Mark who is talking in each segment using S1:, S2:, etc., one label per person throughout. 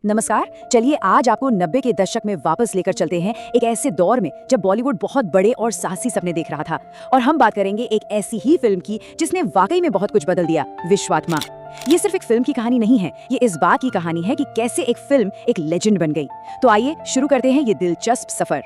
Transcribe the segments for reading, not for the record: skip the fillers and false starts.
S1: नमस्कार। चलिए आज आपको 90 के दशक में वापस लेकर चलते हैं, एक ऐसे दौर में जब बॉलीवुड बहुत बड़े और साहसी सपने देख रहा था। और हम बात करेंगे एक ऐसी ही फिल्म की जिसने वाकई में बहुत कुछ बदल दिया, विश्वात्मा। ये सिर्फ एक फिल्म की कहानी नहीं है, ये इस बात की कहानी है कि कैसे एक फिल्म एक लेजेंड बन गई। तो आइए शुरू करते हैं ये दिलचस्प सफर।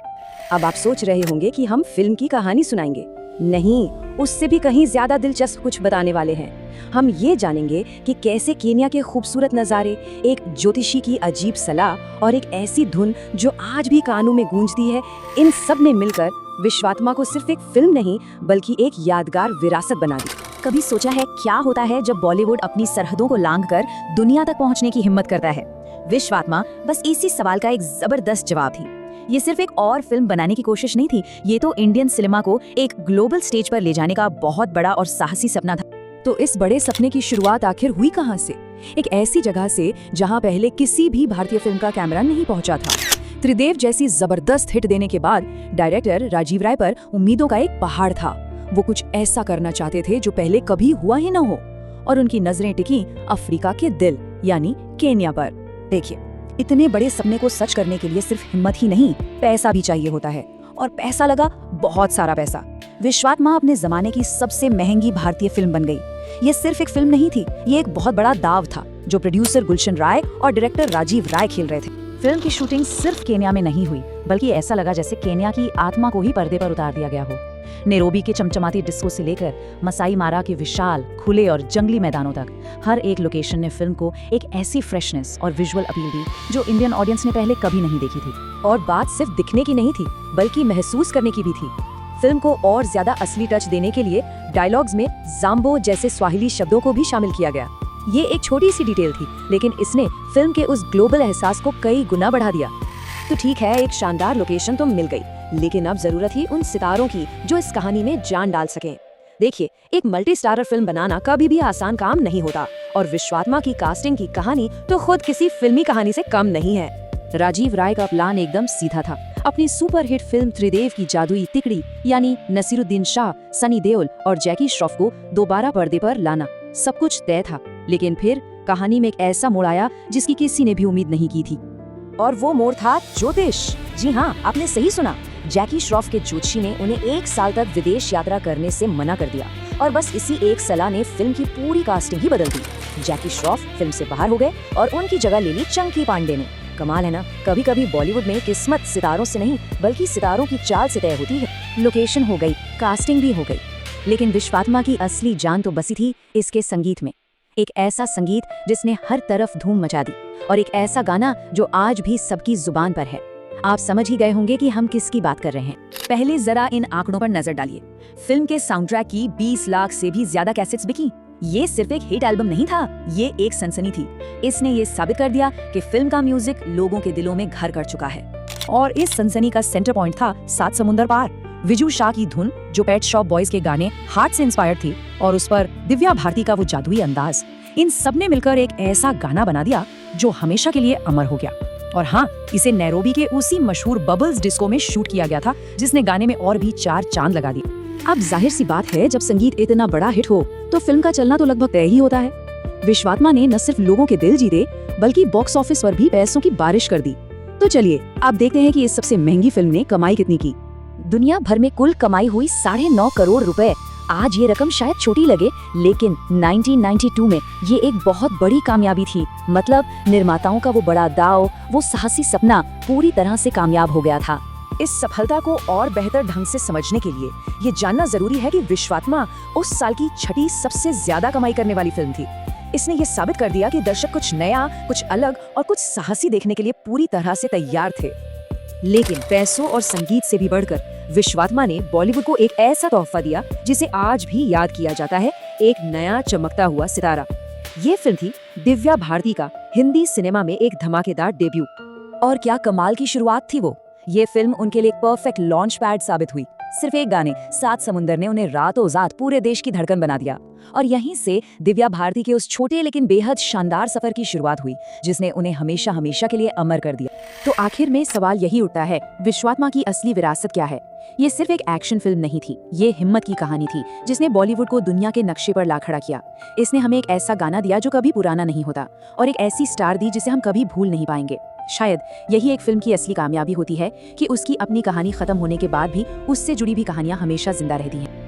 S1: अब आप सोच रहे होंगे कि हम फिल्म की कहानी सुनाएंगे। नहीं, उससे भी कहीं ज्यादा दिलचस्प कुछ बताने वाले हैं। हम ये जानेंगे कि कैसे केन्या के खूबसूरत नज़ारे, एक ज्योतिषी की अजीब सलाह और एक ऐसी धुन जो आज भी कानों में गूंजती है, इन सब ने मिलकर विश्वात्मा को सिर्फ एक फिल्म नहीं बल्कि एक यादगार विरासत बना दी। कभी सोचा है क्या होता है जब बॉलीवुड अपनी सरहदों को लांघकर दुनिया तक पहुंचने की हिम्मत करता है? विश्वात्मा बस इसी सवाल का एक जबरदस्त जवाब थी। ये सिर्फ एक और फिल्म बनाने की कोशिश नहीं थी, ये तो इंडियन सिनेमा को एक ग्लोबल स्टेज पर ले जाने का बहुत बड़ा और साहसी सपना था। तो इस बड़े सपने की शुरुआत आखिर हुई कहां से? एक ऐसी जगह से जहां पहले किसी भी भारतीय फिल्म का कैमरा नहीं पहुंचा था। त्रिदेव जैसी जबरदस्त हिट देने के बाद डायरेक्टर राजीव राय पर उम्मीदों का एक पहाड़ था। वो कुछ ऐसा करना चाहते थे जो पहले कभी हुआ ही न हो, और उनकी नजरें टिकी अफ्रीका के दिल यानी केन्या पर। देखिए, इतने बड़े सपने को सच करने के लिए सिर्फ हिम्मत ही नहीं, पैसा भी चाहिए होता है। और पैसा लगा, बहुत सारा पैसा। विश्वात्मा अपने जमाने की सबसे महंगी भारतीय फिल्म बन गई। ये सिर्फ एक फिल्म नहीं थी, ये एक बहुत बड़ा दाव था जो प्रोड्यूसर गुलशन राय और डायरेक्टर राजीव राय खेल रहे थे। फिल्म की शूटिंग सिर्फ केन्या में नहीं हुई, बल्कि ऐसा लगा जैसे केन्या की आत्मा को ही पर्दे पर उतार दिया गया हो। नैरोबी के चमचमाती डिस्को से लेकर मसाई मारा के विशाल खुले और जंगली मैदानों तक, हर एक लोकेशन ने फिल्म को एक ऐसी फ्रेशनेस और विजुअल अपील दी जो इंडियन ऑडियंस ने पहले कभी नहीं देखी थी। और बात सिर्फ दिखने की नहीं थी, बल्कि महसूस करने की भी थी। फिल्म को और ज्यादा असली टच देने के लिए डायलॉग्स में जाम्बो जैसे स्वाहिली शब्दों को भी शामिल किया गया। ये एक छोटी सी डिटेल थी, लेकिन इसने फिल्म के उस ग्लोबल एहसास को कई गुना बढ़ा दिया। तो ठीक है, एक शानदार लोकेशन तो मिल गई, लेकिन अब जरूरत थी उन सितारों की जो इस कहानी में जान डाल सकें। देखिए, एक मल्टी स्टारर फिल्म बनाना कभी भी आसान काम नहीं होता, और विश्वात्मा की कास्टिंग की कहानी तो खुद किसी फिल्मी कहानी से कम नहीं है। राजीव राय का प्लान एकदम सीधा था। अपनी सुपरहिट फिल्म त्रिदेव की जादुई तिकड़ी यानी नसीरुद्दीन शाह, सनी देओल और जैकी श्रॉफ को दोबारा पर्दे पर लाना, सब कुछ तय था। लेकिन फिर कहानी में एक ऐसा मोड़ आया जिसकी किसी ने भी उम्मीद नहीं की थी, और वो मोड़ था ज्योतिष। जी हाँ, आपने सही सुना। जैकी श्रॉफ के ज्योतिषी ने उन्हें 1 साल तक विदेश यात्रा करने से मना कर दिया, और बस इसी एक सलाह ने फिल्म की पूरी कास्टिंग ही बदल दी। जैकी श्रॉफ फिल्म से बाहर हो गए और उनकी जगह ले ली चंकी पांडे ने। कमाल है ना, कभी कभी बॉलीवुड में किस्मत सितारों से नहीं बल्कि सितारों की चाल से तय होती है। लोकेशन हो गई, कास्टिंग भी हो गई, लेकिन विश्वात्मा की असली जान तो बसी थी इसके संगीत में। एक ऐसा संगीत जिसने हर तरफ धूम मचा दी, और एक ऐसा गाना जो आज भी सबकी जुबान पर है। आप समझ ही गए होंगे कि हम किसकी बात कर रहे हैं। पहले जरा इन आंकड़ों पर नजर डालिए। फिल्म के साउंड ट्रैक की 20 लाख से भी ज्यादा कैसेट्स बिकी। ये सिर्फ एक हिट एल्बम नहीं था, ये एक सनसनी थी। इसने ये साबित कर दिया कि फिल्म का म्यूजिक लोगों के दिलों में घर कर चुका है। और इस सनसनी का सेंटर पॉइंट था 7 समुंदर पार। विजू शाह की धुन जो पेट शॉप बॉयज के गाने हार्ट से इंस्पायर्ड थी, और उस पर दिव्या भारती का वो जादुई अंदाज, इन सब ने मिलकर एक ऐसा गाना बना दिया जो हमेशा के लिए अमर हो गया। और हाँ, इसे नैरोबी के उसी मशहूर बबल्स डिस्को में शूट किया गया था, जिसने गाने में और भी 4 चांद लगा दिए। अब जाहिर सी बात है, जब संगीत इतना बड़ा हिट हो तो फिल्म का चलना तो लगभग तय ही होता है। विश्वात्मा ने न सिर्फ लोगों के दिल जीते बल्कि बॉक्स ऑफिस पर भी पैसों की बारिश कर दी। तो चलिए अब देखते हैं कि इस सबसे महंगी फिल्म ने कमाई कितनी की। दुनिया भर में कुल कमाई हुई 9.5 करोड़ रुपए। आज ये रकम शायद छोटी लगे, लेकिन 1992 में ये एक बहुत बड़ी कामयाबी थी। मतलब निर्माताओं का वो बड़ा दाव, वो साहसी सपना पूरी तरह से कामयाब हो गया था। इस सफलता को और बेहतर ढंग से समझने के लिए ये जानना जरूरी है कि विश्वात्मा उस साल की 6ठी सबसे ज्यादा कमाई करने वाली फिल्म थी। इसने ये साबित कर दिया कि दर्शक कुछ नया, कुछ अलग और कुछ साहसी देखने के लिए पूरी तरह से तैयार थे। लेकिन पैसों और संगीत से भी बढ़कर विश्वात्मा ने बॉलीवुड को एक ऐसा तोहफा दिया जिसे आज भी याद किया जाता है, एक नया चमकता हुआ सितारा। ये फिल्म थी दिव्या भारती का हिंदी सिनेमा में एक धमाकेदार डेब्यू। और क्या कमाल की शुरुआत थी वो। ये फिल्म उनके लिए एक परफेक्ट लॉन्च पैड साबित हुई। सिर्फ एक गाने 7 समुंदर ने उन्हें रातों रात पूरे देश की धड़कन बना दिया। और यहीं से दिव्या भारती के उस छोटे लेकिन बेहद शानदार सफर की शुरुआत हुई, जिसने उन्हें हमेशा हमेशा के लिए अमर कर दिया। तो आखिर में सवाल यही उठता है, विश्वात्मा की असली विरासत क्या है? ये सिर्फ एक एक्शन फिल्म नहीं थी, ये हिम्मत की कहानी थी जिसने बॉलीवुड को दुनिया के नक्शे पर ला खड़ा किया। इसने हमें एक ऐसा गाना दिया जो कभी पुराना नहीं होता, और एक ऐसी स्टार दी जिसे हम कभी भूल नहीं पाएंगे। शायद यही एक फिल्म की असली कामयाबी होती है कि उसकी अपनी कहानी खत्म होने के बाद भी उससे जुड़ी भी कहानियां हमेशा जिंदा रहती हैं।